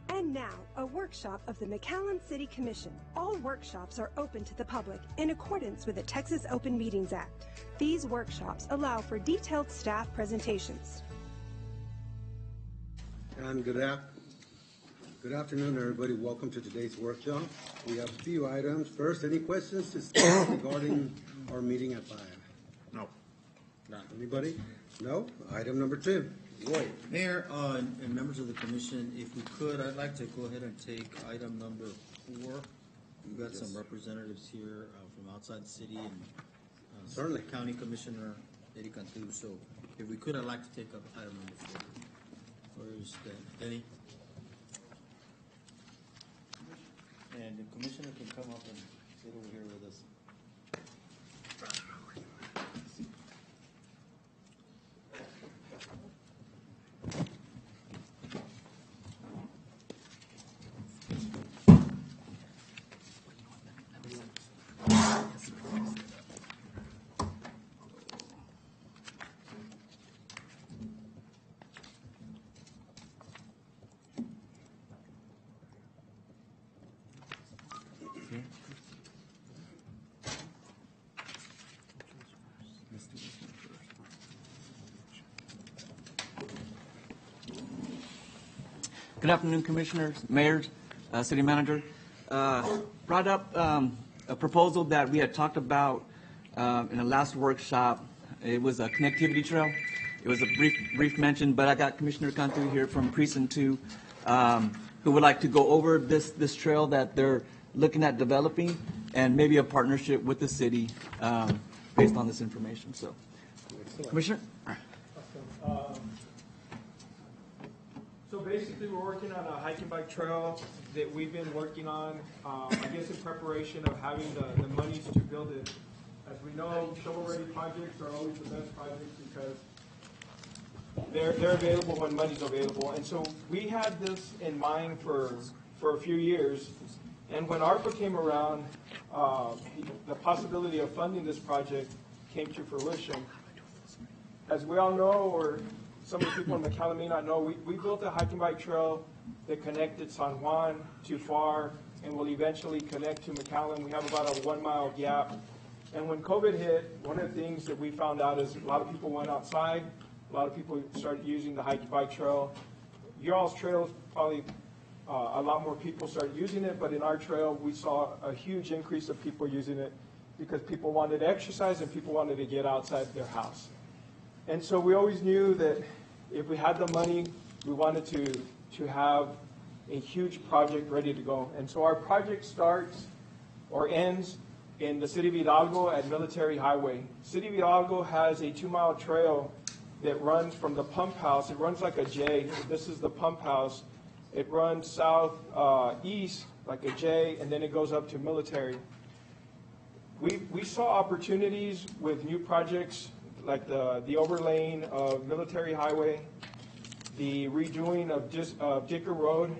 And now, a workshop of the McAllen City Commission. All workshops are open to the public in accordance with the Texas Open Meetings Act. These workshops allow for detailed staff presentations. And good afternoon, everybody. Welcome to today's workshop. We have a few items. First, any questions to staff regarding our meeting at 5? No. Not anybody? No? Item number 2. Roy. Mayor and members of the commission, if we could, I'd like to go ahead and take item number 4. We've got some representatives here from outside the city and Certainly. County Commissioner Eddie Cantu. So if we could, I'd like to take up item number 4. Where's Denny? And the commissioner can come up and sit over here with us. Good afternoon, commissioners, mayors, city manager. Brought up a proposal that we had talked about in the last workshop. It was a connectivity trail. It was a brief mention, but I got Commissioner Cantu here from Precinct 2 who would like to go over this trail that they're looking at developing and maybe a partnership with the city based on this information. So, Commissioner? So basically, we're working on a hiking bike trail that we've been working on, I guess in preparation of having the monies to build it. As we know, shovel-ready projects are always the best projects because they're available when money's available. And so we had this in mind for a few years. And when ARPA came around, the possibility of funding this project came to fruition. As we all know, or some of the people in McAllen may not know, we built a hiking bike trail that connected San Juan to FAR and will eventually connect to McAllen. We have about a 1-mile gap. And when COVID hit, one of the things that we found out is a lot of people went outside. A lot of people started using the hiking bike trail. Your all's trails, probably a lot more people started using it, but in our trail, we saw a huge increase of people using it because people wanted to exercise and people wanted to get outside their house. And so we always knew that if we had the money, we wanted to have a huge project ready to go. And so our project starts or ends in the city of Hidalgo at Military Highway. City of Hidalgo has a 2-mile trail that runs from the pump house. It runs like a J. This is the pump house. It runs south east like a J, and then it goes up to Military. We saw opportunities with new projects like the overlaying of Military Highway, the redoing of Dicker Road.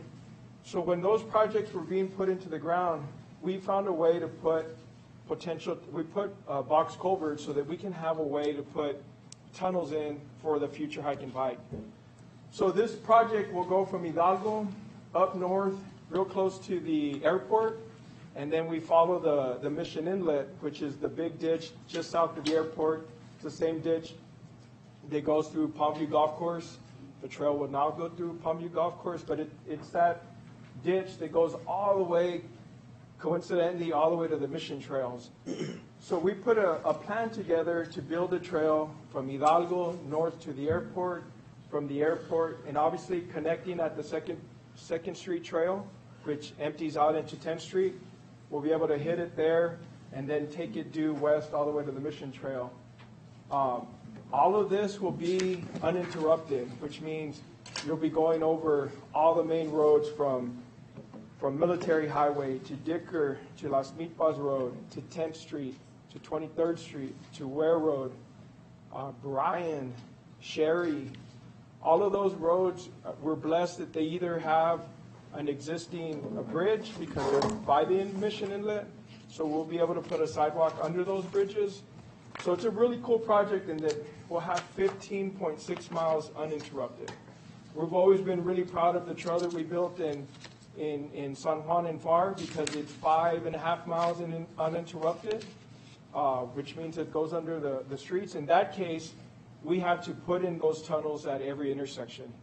So when those projects were being put into the ground, we found a way to put box culverts so that we can have a way to put tunnels in for the future hike and bike. So this project will go from Hidalgo up north, real close to the airport, and then we follow the Mission Inlet, which is the big ditch just south of the airport. It's the same ditch that goes through Palmview Golf Course. The trail would now go through Palmview Golf Course, but it's that ditch that goes all the way, coincidentally, all the way to the Mission Trails. So we put a plan together to build a trail from Hidalgo north to the airport, from the airport, and obviously connecting at the Second Street Trail, which empties out into 10th Street. We'll be able to hit it there and then take it due west all the way to the Mission Trail. All of this will be uninterrupted, which means you'll be going over all the main roads from Military Highway to Dicker to Las Milpas Road to 10th Street to 23rd Street to Ware Road, Bryan, Sherry. All of those roads, we're blessed that they either have an existing bridge because they're by the Mission Inlet, so we'll be able to put a sidewalk under those bridges. So it's a really cool project in that we'll have 15.6 miles uninterrupted. We've always been really proud of the trail that we built in San Juan and FAR because it's 5.5 miles uninterrupted, which means it goes under the streets. In that case, we have to put in those tunnels at every intersection.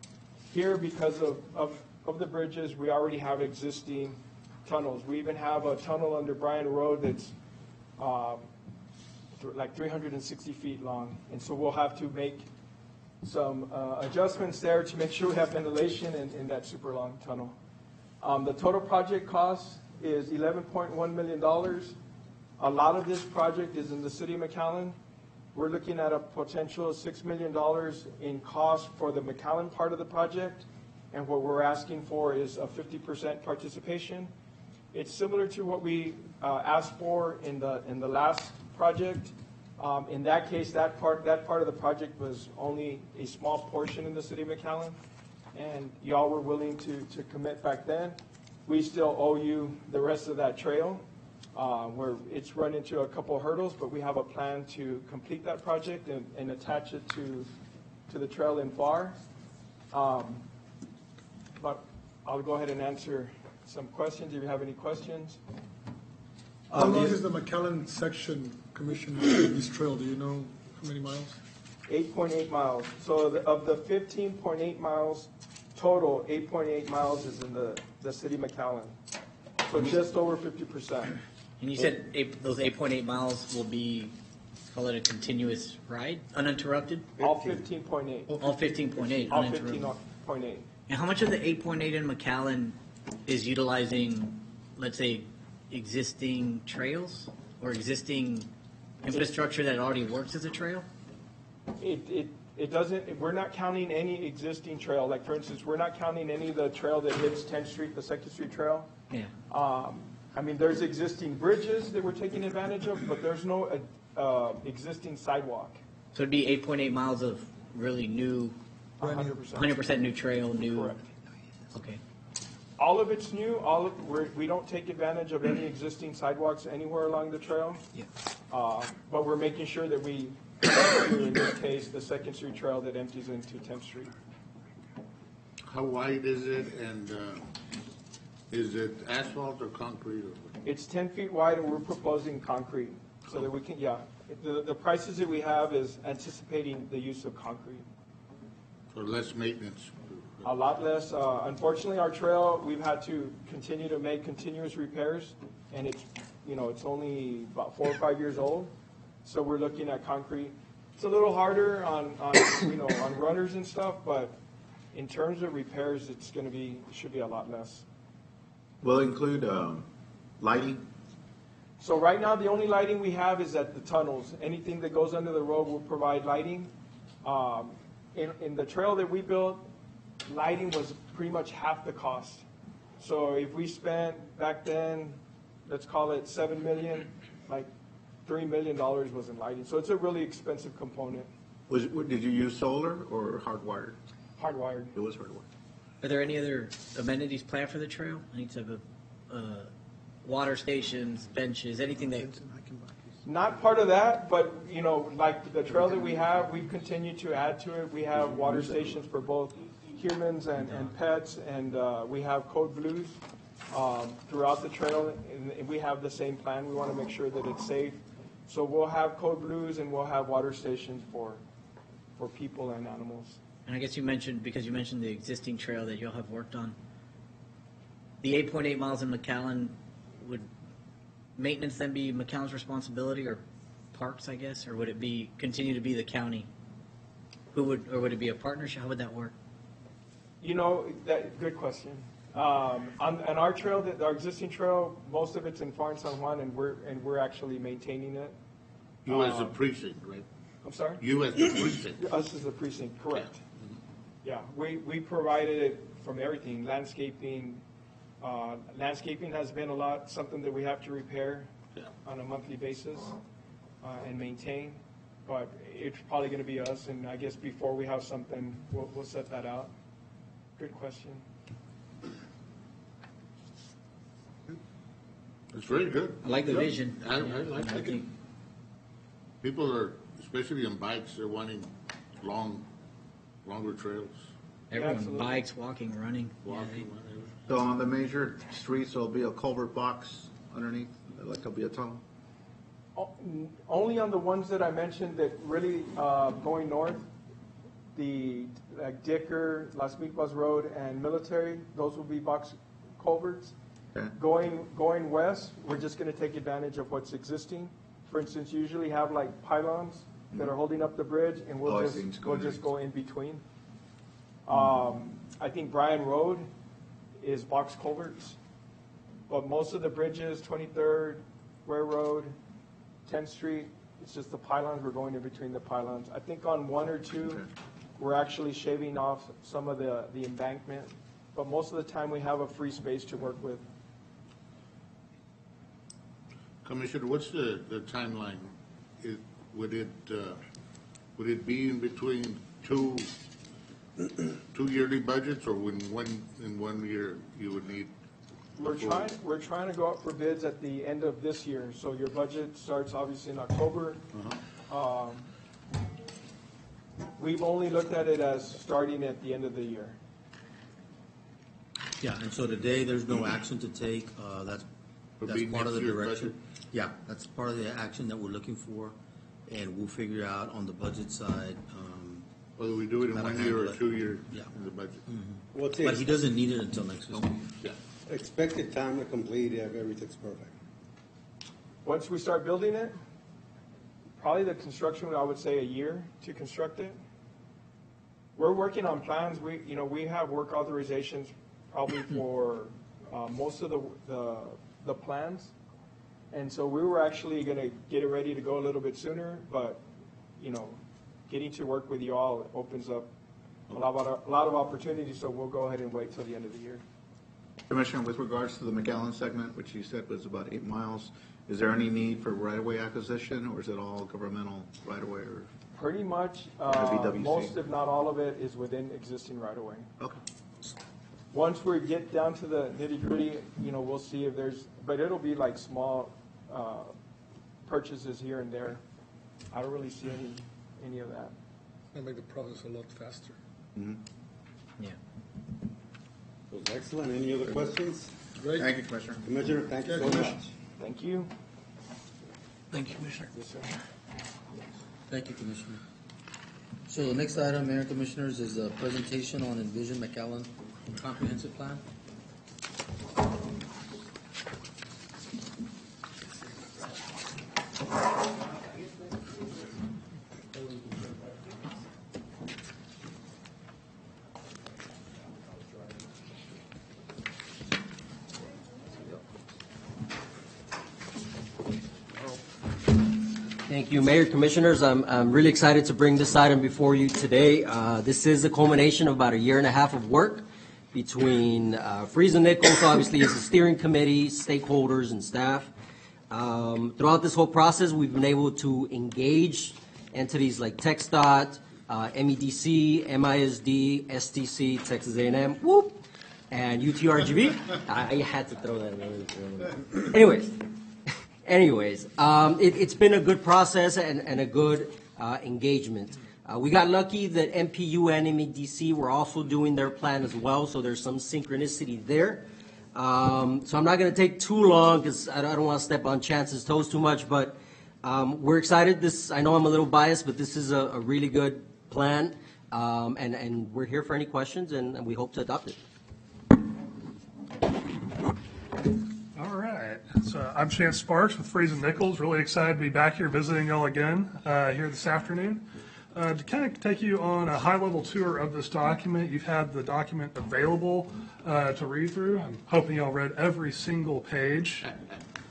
Here, because of the bridges, we already have existing tunnels. We even have a tunnel under Bryan Road that's like 360 feet long. And so we'll have to make some adjustments there to make sure we have ventilation in that super long tunnel. The total project cost is $11.1 million. A lot of this project is in the city of McAllen. We're looking at a potential of $6 million in cost for the McAllen part of the project. And what we're asking for is a 50% participation. It's similar to what we asked for in the last project. In that case, that part of the project was only a small portion in the city of McAllen, and y'all were willing to commit back then. We still owe you the rest of that trail, where it's run into a couple of hurdles, but we have a plan to complete that project and attach it to the trail in FAR. But I'll go ahead and answer some questions if you have any questions. How long is the McAllen section, Commissioner, this trail? Do you know how many miles? 8.8 miles. So of the 15.8 miles total, 8.8 miles is in the city of McAllen. So just over 50%. And you said those 8.8 miles will be, call it a continuous ride, uninterrupted? All 15.8. All 15.8 All uninterrupted. 15.8. And how much of the 8.8 in McAllen is utilizing, let's say, existing trails or existing infrastructure that already works as a trail? It doesn't, we're not counting any existing trail. Like, for instance, we're not counting any of the trail that hits 10th Street, the 2nd Street Trail. Yeah. I mean, there's existing bridges that we're taking advantage of, but there's no existing sidewalk. So it'd be 8.8 miles of really new, 100% new trail, new. Correct. Okay. All of it's new. We don't take advantage of any existing sidewalks anywhere along the trail. Yeah. But we're making sure that we, in this case, the 2nd Street Trail that empties into 10th Street. How wide is it, and is it asphalt or concrete? It's 10 feet wide, and we're proposing concrete so that we can, yeah. The prices that we have is anticipating the use of concrete. Or less maintenance? A lot less. Unfortunately, our trail, we've had to continue to make continuous repairs, and it's only about 4 or 5 years old. So we're looking at concrete. It's a little harder on runners and stuff, but in terms of repairs, should be a lot less. Will it include lighting? So right now, the only lighting we have is at the tunnels. Anything that goes under the road will provide lighting. In the trail that we built, lighting was pretty much half the cost. So if we spent back then, let's call it $7 million, like $3 million was in lighting. So it's a really expensive component. Did you use solar or hardwired? Hardwired. It was hardwired. Are there any other amenities planned for the trail? Any type of water stations, benches, anything that? Not part of that, but like the trail that we have, we continue to add to it. We have water stations for both humans and pets, and we have code blues throughout the trail, and we have the same plan. We want to make sure that it's safe. So we'll have code blues and we'll have water stations for people and animals. And I guess you mentioned the existing trail that you'll have worked on. The 8.8 miles in McAllen, would maintenance then be McAllen's responsibility, or parks, I guess, or would it continue to be the county? Or would it be a partnership? How would that work? Good question. On our trail, our existing trail, most of it's in FAR and San Juan, and we're actually maintaining it. You as a precinct, right? I'm sorry? You as the precinct. Us as the precinct, correct. Yeah, we provided it from everything, landscaping. Landscaping has been something that we have to repair on a monthly basis and maintain. But it's probably going to be us, and I guess before we have something, we'll set that out. Good question. It's very good. I like the vision. I like it. People are, especially on bikes, they're wanting longer trails. Everyone, Absolutely. bikes, walking, running. Walking, whatever. So on the major streets, there'll be a culvert box underneath, like there'll be a tunnel? Only on the ones that I mentioned that really, going north, the like Dicker, Las Milpas Road, and Military, those will be box culverts. Okay. Going west, we're just gonna take advantage of what's existing. For instance, you usually have like pylons that are holding up the bridge, and Oh, I we'll see. just go in between. I think Bryan Road is box culverts, but most of the bridges, 23rd, Ware Road, 10th Street, it's just the pylons, we're going in between the pylons. I think on one or two, Okay. we're actually shaving off some of the embankment, but most of the time we have a free space to work with. Commissioner, what's the timeline? Would it be in between two yearly budgets, or in one year you would need? We're trying to go out for bids at the end of this year, so your budget starts obviously in October. We've only looked at it as starting at the end of the year. Yeah, and so today, there's no action to take, that's be part of the next year's direction. budget? Yeah, that's part of the action that we're looking for, and we'll figure out on the budget side, Whether we do it in How to 1 year or handle it. 2 years Yeah. in the budget? What's but he the doesn't need it until next fiscal year. Yeah. expected time to complete if everything's perfect? Once we start building it, probably the construction, I would say a year to construct it. We're working on plans, we have work authorizations probably for most of the plans. And so we were actually gonna get it ready to go a little bit sooner, but, getting to work with you all opens up a lot of opportunities, so we'll go ahead and wait till the end of the year. Commissioner, with regards to the McAllen segment, which you said was about 8 miles, is there any need for right-of-way acquisition, or is it all governmental right-of-way? Or Pretty much, WC. most if not all of it is within existing right-of-way. Okay. Once we get down to the nitty-gritty, we'll see if but it'll be like small purchases here and there. I don't really see any of that. It'll make the process a lot faster. Yeah. Was excellent. Any other questions? Great. Thank you, Commissioner. Commissioner, thank you Yeah, so Commissioner. much. Thank you. Thank you, Commissioner. Yes, sir. Thank you, Commissioner. So the next item, Mayor and Commissioners, is a presentation on Envision McAllen Comprehensive Plan. Thank you, Mayor, Commissioners. I'm really excited to bring this item before you today. This is a culmination of about a year and a half of work between Freeze and Nichols, obviously, as a steering committee, stakeholders, and staff. Throughout this whole process, we've been able to engage entities like TxDOT, MEDC, MISD, STC, Texas A&M, whoop, and UTRGV. I had to throw that in. Anyways, it's been a good process and a good engagement. We got lucky that MPU and MEDC were also doing their plan as well, so there's some synchronicity there. So I'm not going to take too long because I don't want to step on Chance's toes too much, but we're excited. I know I'm a little biased, but this is a really good plan, and we're here for any questions, and we hope to adopt it. All right. So I'm Chance Sparks with Freeze and Nichols. Really excited to be back here visiting y'all again here this afternoon. To kind of take you on a high-level tour of this document, you've had the document available to read through. I'm hoping y'all read every single page.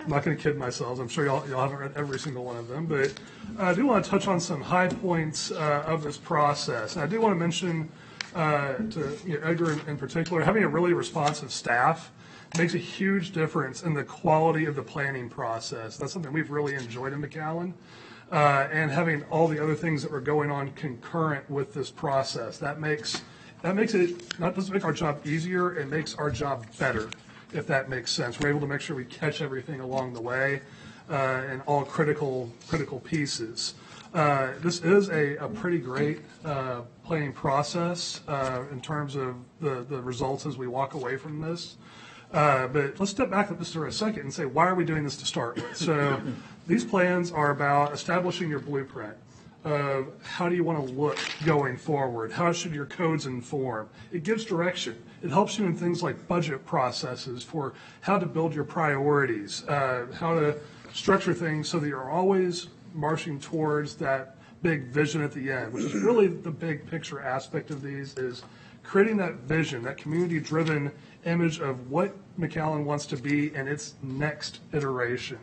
I'm not going to kid myself. I'm sure y'all haven't read every single one of them, but I do want to touch on some high points of this process. And I do want to mention to Edgar in particular, having a really responsive staff makes a huge difference in the quality of the planning process. That's something we've really enjoyed in McAllen. And having all the other things that were going on concurrent with this process, that makes it, not doesn't make our job easier, it makes our job better, if that makes sense. We're able to make sure we catch everything along the way and all critical pieces. This is a pretty great planning process in terms of the results as we walk away from this. But let's step back just for a second and say, why are we doing this to start with? So these plans are about establishing your blueprint of how do you want to look going forward? How should your codes inform? It gives direction. It helps you in things like budget processes for how to build your priorities, how to structure things so that you're always marching towards that big vision at the end, which is really the big picture aspect of these, is creating that vision, that community-driven image of what McAllen wants to be in its next iteration.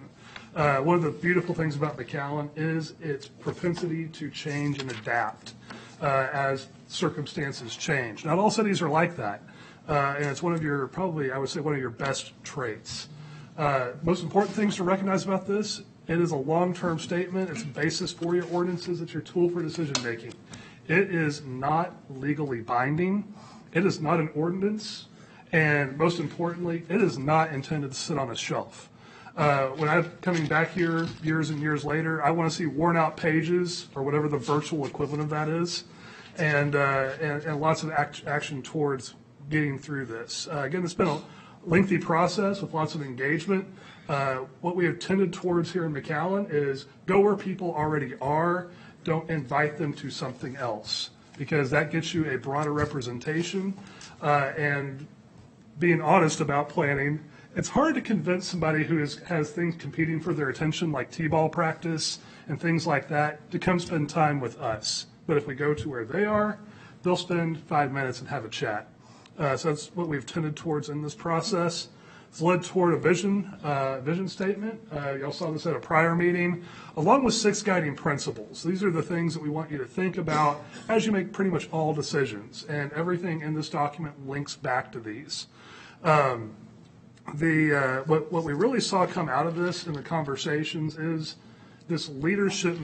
One of the beautiful things about McAllen is its propensity to change and adapt as circumstances change. Not all cities are like that, and it's one of your, probably, I would say, one of your best traits. Most important things to recognize about this: it is a long-term statement. It's a basis for your ordinances. It's your tool for decision-making. It is not legally binding. It is not an ordinance. And most importantly, it is not intended to sit on a shelf. When I'm coming back here years and years later, I want to see worn-out pages, or whatever the virtual equivalent of that is, and lots of action towards getting through this. Again, it's been a lengthy process with lots of engagement. What we have tended towards here in McAllen is go where people already are. Don't invite them to something else, because that gets you a broader representation. And being honest about planning, it's hard to convince somebody who has things competing for their attention, like t-ball practice and things like that, to come spend time with us. But if we go to where they are, they'll spend 5 minutes and have a chat. So that's what we've tended towards in this process. It's led toward a vision statement. Y'all saw this at a prior meeting, along with 6 guiding principles. These are the things that we want you to think about as you make pretty much all decisions, and everything in this document links back to these. What we really saw come out of this in the conversations is this leadership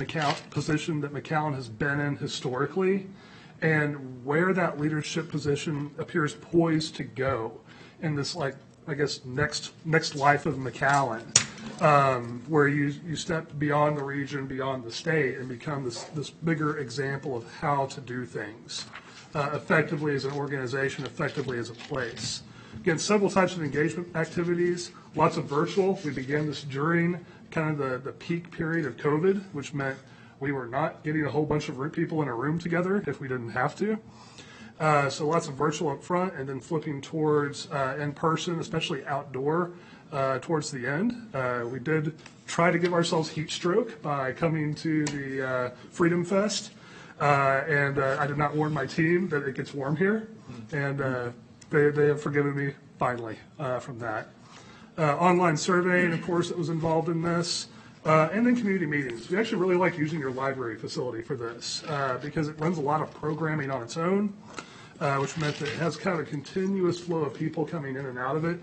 position that McAllen has been in historically, and where that leadership position appears poised to go in this, like, I guess, next life of McAllen, where you step beyond the region, beyond the state, and become this bigger example of how to do things effectively as an organization, effectively as a place. Again, several types of engagement activities, lots of virtual. We began this during kind of the peak period of COVID, which meant we were not getting a whole bunch of people in a room together if we didn't have to. So lots of virtual up front, and then flipping towards in-person, especially outdoor, towards the end. We did try to give ourselves heat stroke by coming to the Freedom Fest, and I did not warn my team that it gets warm here, and they have forgiven me finally from that. Online surveying, of course, that was involved in this. And then community meetings. We actually really like using your library facility for this because it runs a lot of programming on its own, which meant that it has kind of a continuous flow of people coming in and out of it,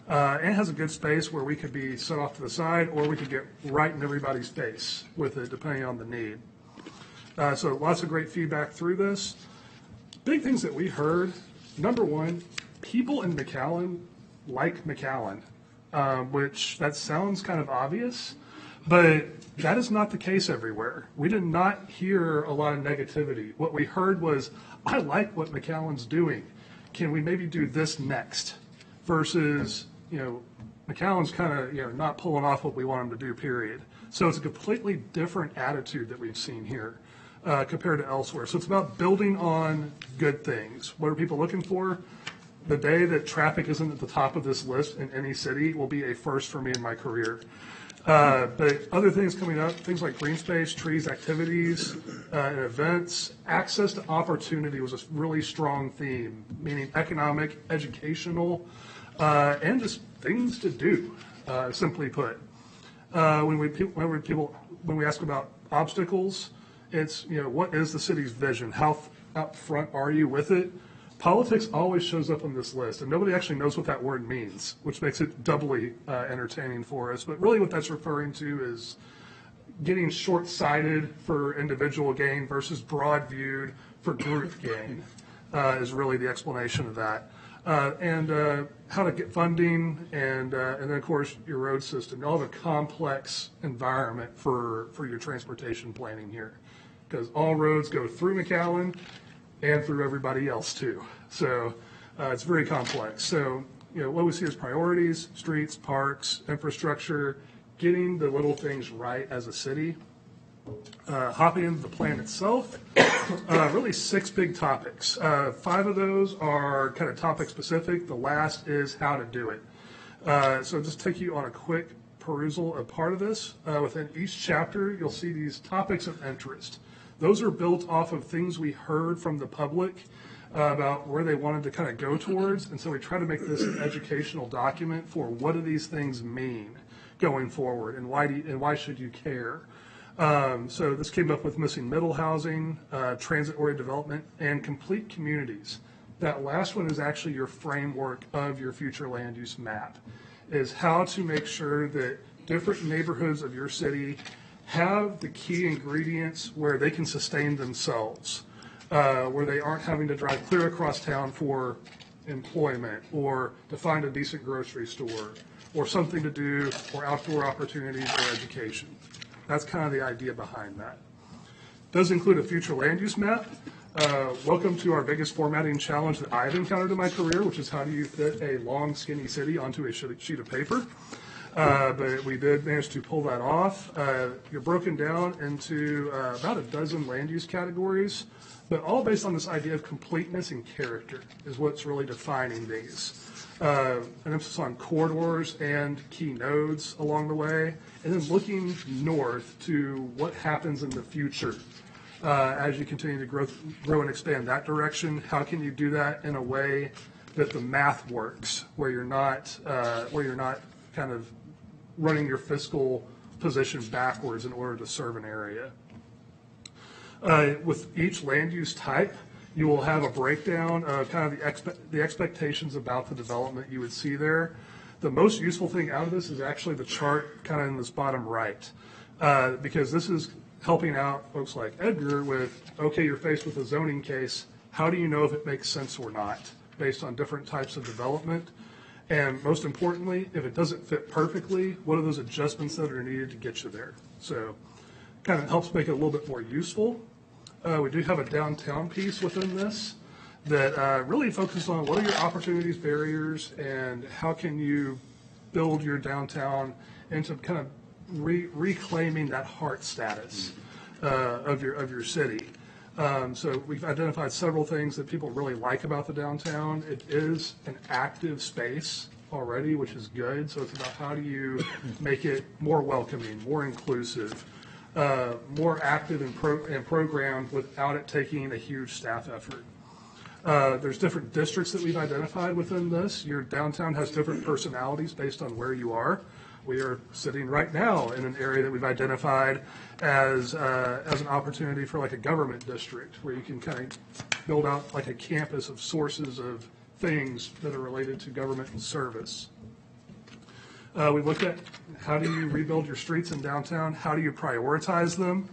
and has a good space where we could be set off to the side, or we could get right in everybody's face with it, depending on the need. So lots of great feedback through this. Big things that we heard: number one, people in McAllen like McAllen, which that sounds kind of obvious, but that is not the case everywhere. We did not hear a lot of negativity. What we heard was, I like what McAllen's doing. Can we maybe do this next? Versus, McAllen's kind of, not pulling off what we want him to do, period. So it's a completely different attitude that we've seen here compared to elsewhere. So it's about building on good things. What are people looking for? The day that traffic isn't at the top of this list in any city will be a first for me in my career. But other things coming up, things like green space, trees, activities, and events. Access to opportunity was a really strong theme, meaning economic, educational, and just things to do, simply put. When we ask about obstacles, it's, what is the city's vision? How up front are you with it? Politics always shows up on this list, and nobody actually knows what that word means, which makes it doubly entertaining for us. But really what that's referring to is getting short-sighted for individual gain versus broad-viewed for group gain is really the explanation of that. And how to get funding, and then of course your road system. You all have a complex environment for your transportation planning here, because all roads go through McAllen and through everybody else too. So it's very complex. So what we see as priorities: streets, parks, infrastructure, getting the little things right as a city. Hopping into the plan itself, really 6 big topics. 5 of those are kind of topic specific. The last is how to do it. So just take you on a quick perusal of part of this. Within each chapter, you'll see these topics of interest. Those are built off of things we heard from the public about where they wanted to kind of go towards. And so we try to make this an educational document for what do these things mean going forward, and why should you care? So this came up with missing middle housing, transit-oriented development, and complete communities. That last one is actually your framework of your future land use map, is how to make sure that different neighborhoods of your city have the key ingredients where they can sustain themselves, where they aren't having to drive clear across town for employment or to find a decent grocery store or something to do or outdoor opportunities or education. That's kind of the idea behind that. Does include a future land use map. Welcome to our biggest formatting challenge that I've encountered in my career, which is how do you fit a long, skinny city onto a sheet of paper. But we did manage to pull that off. You're broken down into about a dozen land use categories, but all based on this idea of completeness and character is what's really defining these. An emphasis on corridors and key nodes along the way, and then looking north to what happens in the future as you continue to grow and expand that direction. How can you do that in a way that the math works, where you're not kind of running your fiscal position backwards in order to serve an area. With each land use type, you will have a breakdown of kind of the expectations about the development you would see there. The most useful thing out of this is actually the chart kind of in this bottom right, because this is helping out folks like Edgar with, okay, you're faced with a zoning case. How do you know if it makes sense or not based on different types of development? And most importantly, if it doesn't fit perfectly, what are those adjustments that are needed to get you there? So kind of helps make it a little bit more useful. We do have a downtown piece within this that really focuses on what are your opportunities, barriers, and how can you build your downtown into kind of reclaiming that heart status of your city. So we've identified several things that people really like about the downtown. It is an active space already, which is good. So it's about how do you make it more welcoming, more inclusive, more active and programmed without it taking a huge staff effort. There's different districts that we've identified within this. Your downtown has different personalities based on where you are. We are sitting right now in an area that we've identified as an opportunity for like a government district where you can kind of build out like a campus of sources of things that are related to government and service. We looked at how do you rebuild your streets in downtown? How do you prioritize them?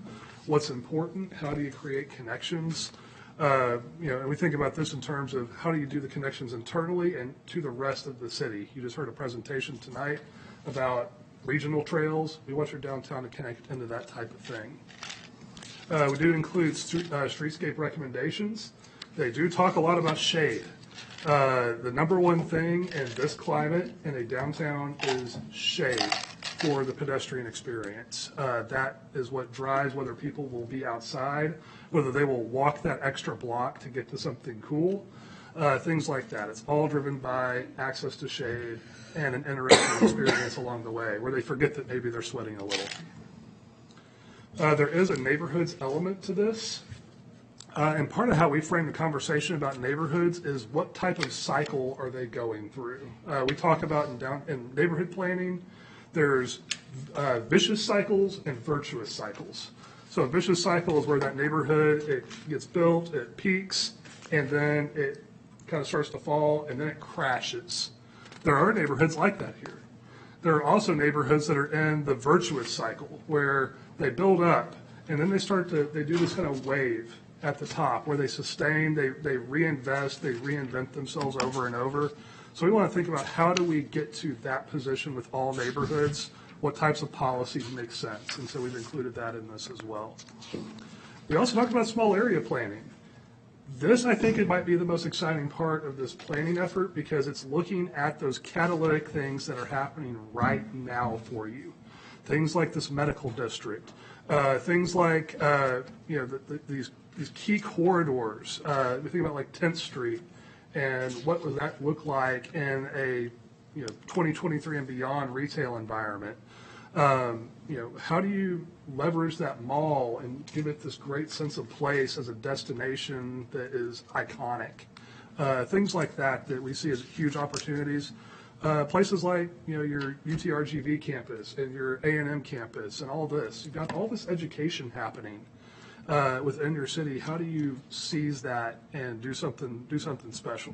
What's important? How do you create connections? And we think about this in terms of how do you do the connections internally and to the rest of the city. You just heard a presentation tonight about regional trails. We want your downtown to connect into that type of thing. We do include streetscape recommendations. They do talk a lot about shade. The number one thing in this climate in a downtown is shade for the pedestrian experience. That is what drives whether people will be outside, whether they will walk that extra block to get to something cool, things like that. It's all driven by access to shade and an interesting experience along the way where they forget that maybe they're sweating a little. There is a neighborhoods element to this. And part of how we frame the conversation about neighborhoods is what type of cycle are they going through. We talk about in neighborhood planning, there's vicious cycles and virtuous cycles. So a vicious cycle is where that neighborhood, it gets built, it peaks, and then it kind of starts to fall, and then it crashes. There are neighborhoods like that here. There are also neighborhoods that are in the virtuous cycle where they build up, and then they do this kind of wave at the top where they sustain, they reinvest, they reinvent themselves over and over. So we want to think about how do we get to that position with all neighborhoods, what types of policies make sense, and so we've included that in this as well. We also talked about small area planning. This, I think, it might be the most exciting part of this planning effort because it's looking at those catalytic things that are happening right now for you. Things like this medical district, things like these key corridors. We think about like 10th Street and what would that look like in a 2023 and beyond retail environment. How do you leverage that mall and give it this great sense of place as a destination that is iconic? Things like that we see as huge opportunities. Places like your UTRGV campus and your A&M campus and all this. You've got all this education happening within your city. How do you seize that and do something special?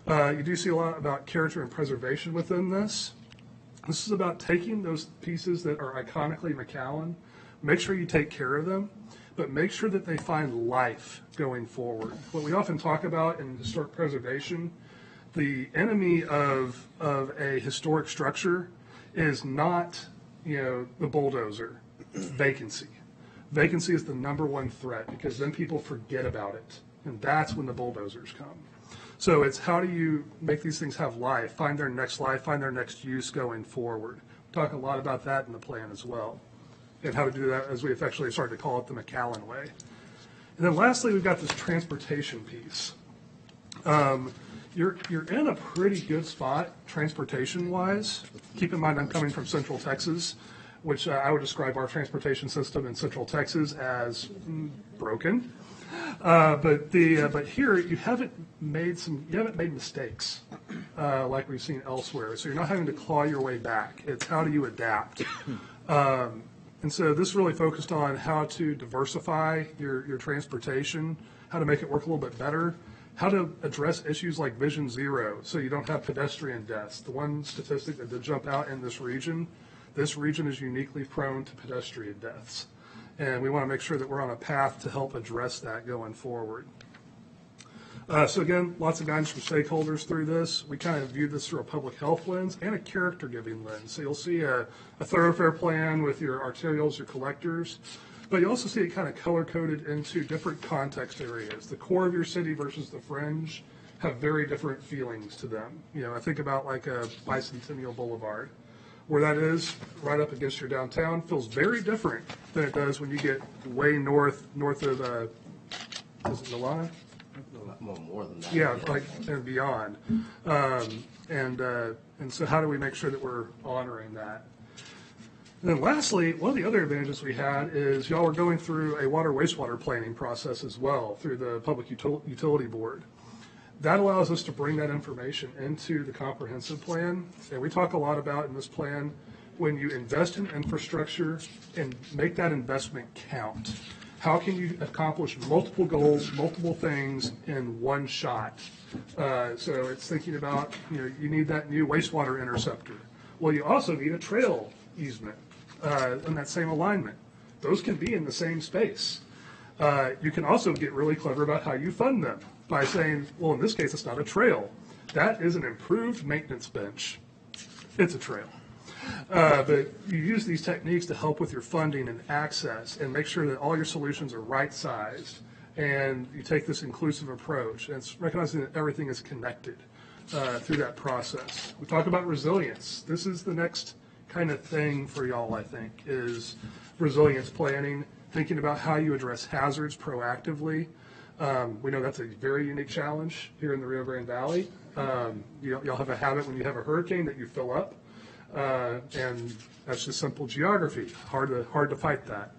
You do see a lot about character and preservation within this. This is about taking those pieces that are iconically McAllen, make sure you take care of them, but make sure that they find life going forward. What we often talk about in historic preservation, the enemy of a historic structure is not, the bulldozer, vacancy. Vacancy is the number one threat because then people forget about it, and that's when the bulldozers come. So it's how do you make these things have life, find their next use going forward. We talk a lot about that in the plan as well, and how to do that as we affectionately started to call it the McAllen way. And then lastly, we've got this transportation piece. You're in a pretty good spot transportation-wise. Keep in mind I'm coming from Central Texas, which I would describe our transportation system in Central Texas as broken. But here you haven't made mistakes like we've seen elsewhere. So you're not having to claw your way back. It's how do you adapt. And so this really focused on how to diversify your transportation, how to make it work a little bit better, how to address issues like Vision Zero so you don't have pedestrian deaths. The one statistic that did jump out in this region is uniquely prone to pedestrian deaths. And we want to make sure that we're on a path to help address that going forward. So again, lots of guidance from stakeholders through this. We kind of view this through a public health lens and a character giving lens. So you'll see a thoroughfare plan with your arterials, your collectors, but you also see it kind of color coded into different context areas. The core of your city versus the fringe have very different feelings to them. I think about like a Bicentennial Boulevard. Where that is, right up against your downtown, feels very different than it does when you get way north of, is it Milana? More than that. Yeah, like, and beyond. And so how do we make sure that we're honoring that? And then lastly, one of the other advantages we had is y'all were going through a water wastewater planning process as well through the Public Utility Board. That allows us to bring that information into the comprehensive plan. And we talk a lot about in this plan, when you invest in infrastructure and make that investment count, how can you accomplish multiple goals, multiple things in one shot? So it's thinking about, you need that new wastewater interceptor. Well, you also need a trail easement in that same alignment. Those can be in the same space. You can also get really clever about how you fund them by saying, well, in this case, it's not a trail. That is an improved maintenance bench. It's a trail. But you use these techniques to help with your funding and access and make sure that all your solutions are right-sized. And you take this inclusive approach. And it's recognizing that everything is connected through that process. We talk about resilience. This is the next kind of thing for y'all, I think, is resilience planning, thinking about how you address hazards proactively. We know that's a very unique challenge here in the Rio Grande Valley. Y'all have a habit when you have a hurricane that you fill up, and that's just simple geography. Hard to fight that.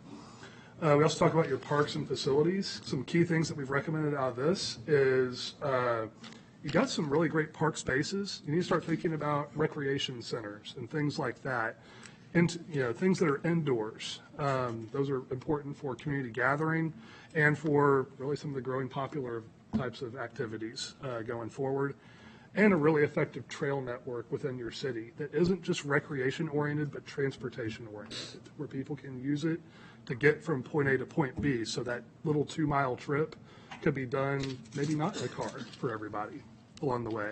We also talk about your parks and facilities. Some key things that we've recommended out of this is you got some really great park spaces. You need to start thinking about recreation centers and things like that. And things that are indoors. Those are important for community gathering and for really some of the growing popular types of activities going forward. And a really effective trail network within your city that isn't just recreation oriented, but transportation oriented, where people can use it to get from point A to point B. So that little 2-mile trip could be done maybe not in a car for everybody along the way.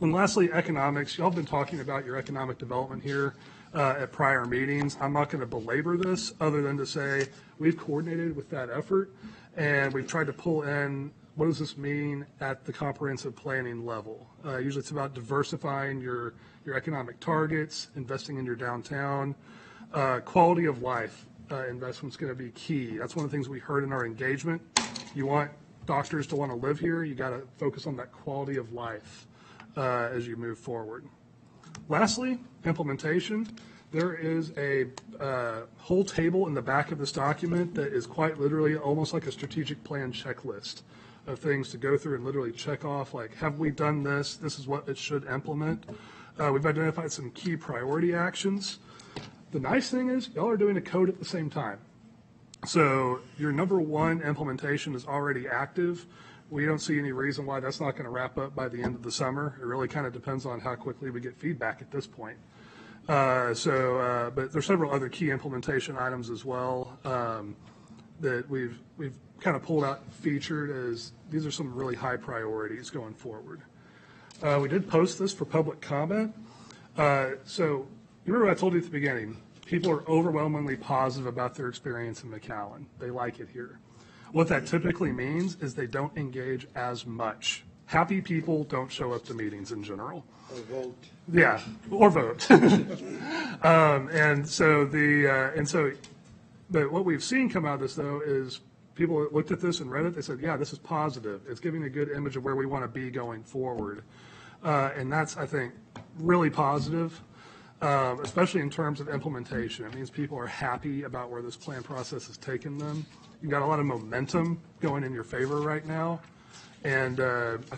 And lastly, economics. Y'all have been talking about your economic development here at prior meetings. I'm not going to belabor this other than to say we've coordinated with that effort, and we've tried to pull in what does this mean at the comprehensive planning level. Usually it's about diversifying your economic targets, investing in your downtown. Quality of life investment's going to be key. That's one of the things we heard in our engagement. You want doctors to want to live here, you got to focus on that quality of life as you move forward. Lastly, implementation. There is a whole table in the back of this document that is quite literally almost like a strategic plan checklist of things to go through and literally check off, like, have we done this? This is what it should implement. We've identified some key priority actions. The nice thing is y'all are doing a code at the same time. So your number one implementation is already active. We don't see any reason why that's not going to wrap up by the end of the summer. It really kind of depends on how quickly we get feedback at this point. But there's several other key implementation items as well that we've kind of pulled out and featured as these are some really high priorities going forward. We did post this for public comment. So you remember what I told you at the beginning? People are overwhelmingly positive about their experience in McAllen. They like it here. What that typically means is they don't engage as much. Happy people don't show up to meetings in general. Or vote. Yeah, or vote. But what we've seen come out of this, though, is people that looked at this and read it, they said, yeah, this is positive. It's giving a good image of where we want to be going forward. And that's, I think, really positive, especially in terms of implementation. It means people are happy about where this plan process has taken them. You've got a lot of momentum going in your favor right now. And I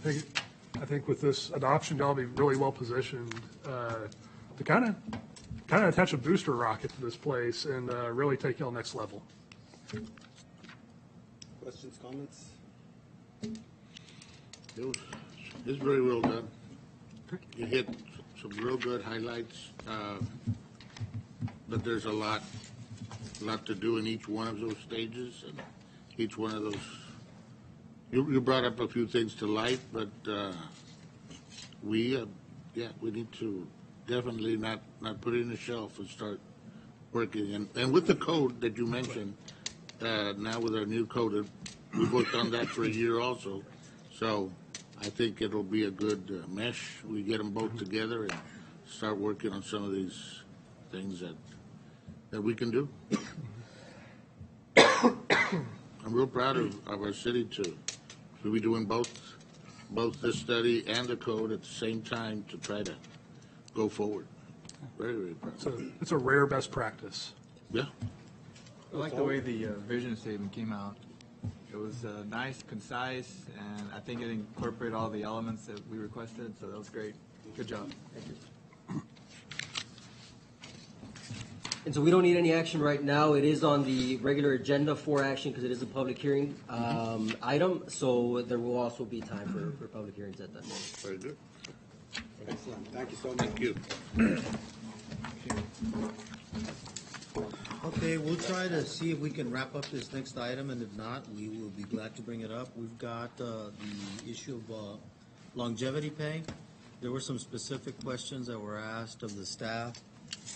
think with this adoption, y'all be really well positioned to kind of attach a booster rocket to this place and really take y'all next level. Questions, comments? It was very well done. You hit some real good highlights, but there's a lot to do in each one of those stages and each one of those. You brought up a few things to light, but we need to definitely not put it in the shelf and start working. And with the code that you mentioned, now with our new code, we've worked on that for a year also. So I think it'll be a good mesh. We get them both together and start working on some of these things that we can do. I'm real proud of our city to be doing both this study and the code at the same time to try to go forward. Very, very proud. So it's a rare best practice. Yeah. I like the way the vision statement came out. It was nice, concise, and I think it incorporated all the elements that we requested, so that was great. Good job. Thank you. And so we don't need any action right now. It is on the regular agenda for action because it is a public hearing item. So there will also be time for public hearings at that moment. Very good. Excellent. Thank you so much. Thank you. Okay, we'll try to see if we can wrap up this next item, and if not, we will be glad to bring it up. We've got the issue of longevity pay. There were some specific questions that were asked of the staff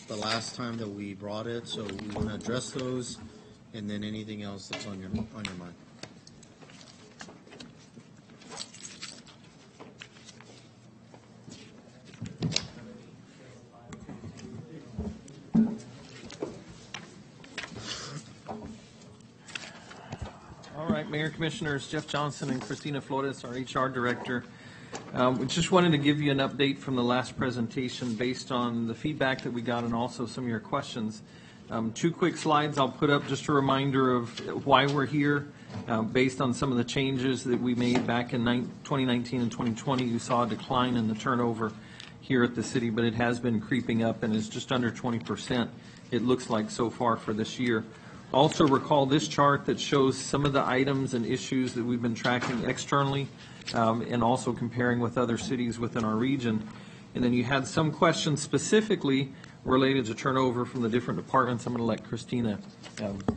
the last time that we brought it, so we want to address those, and then anything else that's on your mind. All right, Mayor, Commissioners, Jeff Johnson and Christina Flores, our HR Director. We just wanted to give you an update from the last presentation based on the feedback that we got and also some of your questions. 2 quick slides I'll put up, just a reminder of why we're here. Based on some of the changes that we made back in 2019 and 2020, you saw a decline in the turnover here at the city, but it has been creeping up and is just under 20%, it looks like, so far for this year. Also recall this chart that shows some of the items and issues that we've been tracking externally and also comparing with other cities within our region. And then you had some questions specifically related to turnover from the different departments. I'm going to let Christina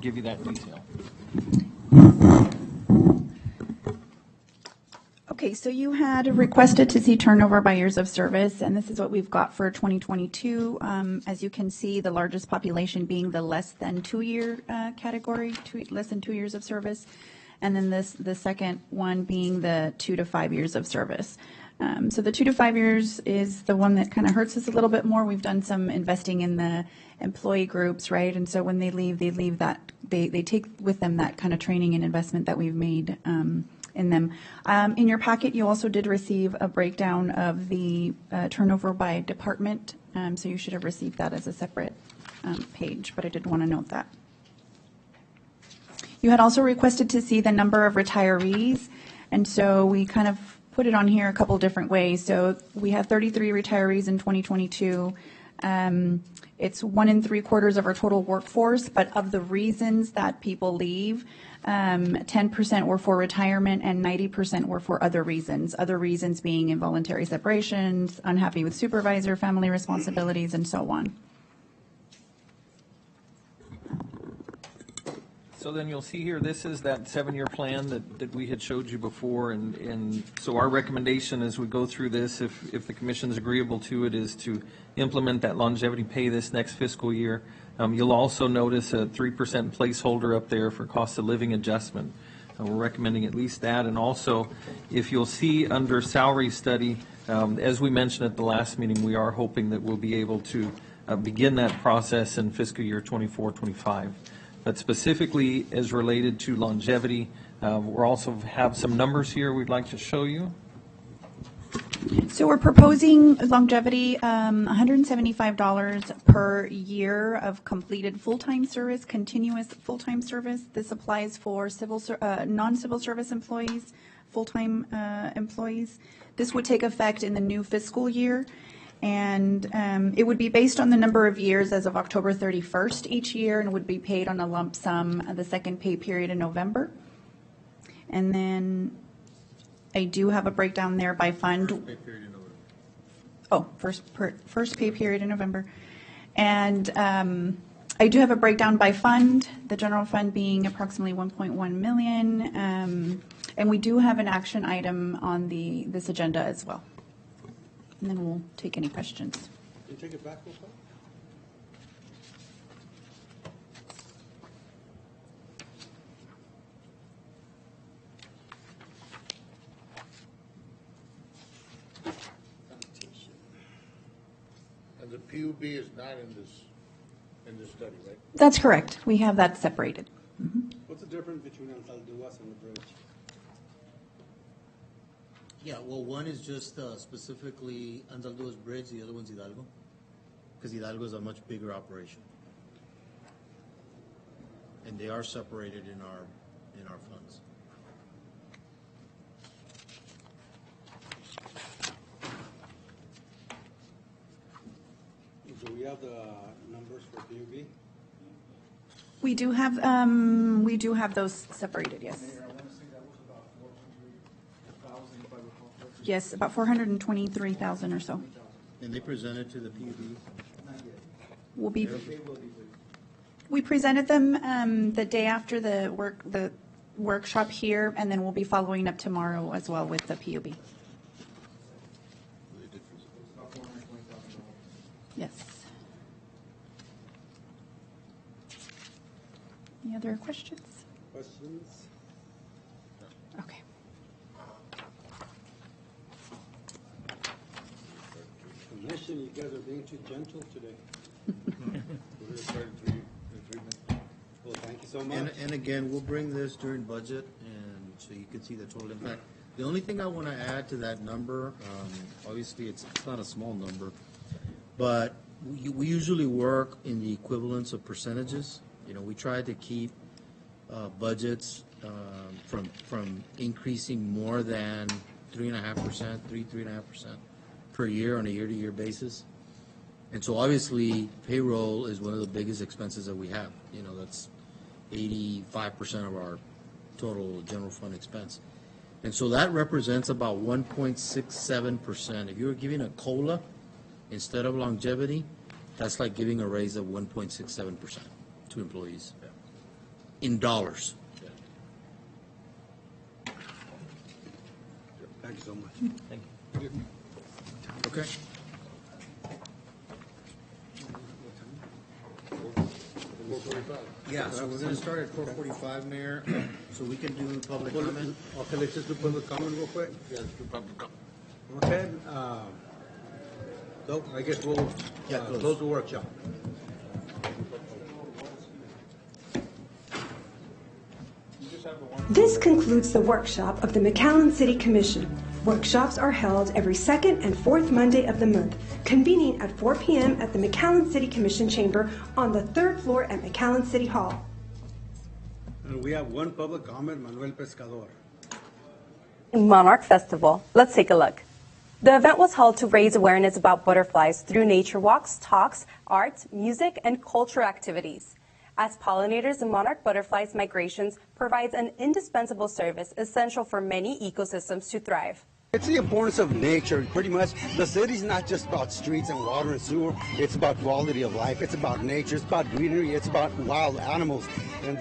give you that detail. Okay, so you had requested to see turnover by years of service, and this is what we've got for 2022. As you can see, the largest population being the less than 2-year category, less than 2 years of service, and then the second one being the 2 to 5 years of service. So the 2 to 5 years is the one that kind of hurts us a little bit more. We've done some investing in the employee groups, right? And so when they leave that, they take with them that kind of training and investment that we've made in them. In your packet, you also did receive a breakdown of the turnover by department, so you should have received that as a separate page, but I did want to note that. You had also requested to see the number of retirees, and so we kind of put it on here a couple different ways. So we have 33 retirees in 2022. It's 1 3/4 of our total workforce, but of the reasons that people leave, 10% were for retirement and 90% were for other reasons. Other reasons being involuntary separations, unhappy with supervisor, family responsibilities, and so on. So then you'll see here, this is that 7-year plan that we had showed you before, and so our recommendation as we go through this, if the commission is agreeable to it, is to implement that longevity pay this next fiscal year. You'll also notice a 3% placeholder up there for cost of living adjustment. We're recommending at least that, and also, if you'll see under salary study, as we mentioned at the last meeting, we are hoping that we'll be able to begin that process in fiscal year 24-25. But specifically as related to longevity, we also have some numbers here we'd like to show you. So we're proposing longevity, $175 per year of completed full-time service, continuous full-time service. This applies for non-civil service employees, full-time employees. This would take effect in the new fiscal year. And it would be based on the number of years as of October 31st each year, and would be paid on a lump sum the second pay period in November. And then I do have a breakdown there by fund. First pay period in November. Oh, first pay period in November. And I do have a breakdown by fund, the general fund being approximately 1.1 million. And we do have an action item on this agenda as well. And then we'll take any questions. Can you take it back real quick? And the PUB is not in this study, right? That's correct. We have that separated. Mm-hmm. What's the difference between Untitled and the bridge? Yeah, well, one is just specifically Anzaldua's Bridge, the other one's Hidalgo, because Hidalgo is a much bigger operation. And they are separated in our funds. Do we have the numbers for PUB? We do have those separated, yes. Yes, about 423,000 or so. And they presented to the PUB? We presented them the day after the workshop here, and then we'll be following up tomorrow as well with the PUB. Yes. Any other questions? Questions? Okay. Commission, you guys are being too gentle today. Well, thank you so much. And again, we'll bring this during budget, and so you can see the total impact. The only thing I want to add to that number, obviously it's not a small number, but we usually work in the equivalence of percentages. You know, we try to keep budgets from increasing more than 3.5%, 3.5% per year on a year-to-year basis. And so obviously payroll is one of the biggest expenses that we have. You know, that's 85% of our total general fund expense. And so that represents about 1.67%. If you were giving a COLA instead of longevity, that's like giving a raise of 1.67% to employees in dollars. Thank you so much. Thank you. Okay. Yeah, so we're gonna start at 4:45, Mayor, so we can do public Well, comment. Okay, let's just do public comment real quick. Yes, to public comment. Okay, so I guess we'll close the workshop. This concludes the workshop of the McAllen City Commission. Workshops are held every second and fourth Monday of the month, convening at 4 p.m. at the McAllen City Commission chamber on the third floor at McAllen City Hall. And we have one public comment, Manuel Pescador. Monarch Festival. Let's take a look. The event was held to raise awareness about butterflies through nature walks, talks, art, music, and cultural activities. As pollinators, the monarch butterflies' migrations provides an indispensable service essential for many ecosystems to thrive. It's the importance of nature. Pretty much, the city's not just about streets and water and sewer. It's about quality of life. It's about nature. It's about greenery. It's about wild animals. And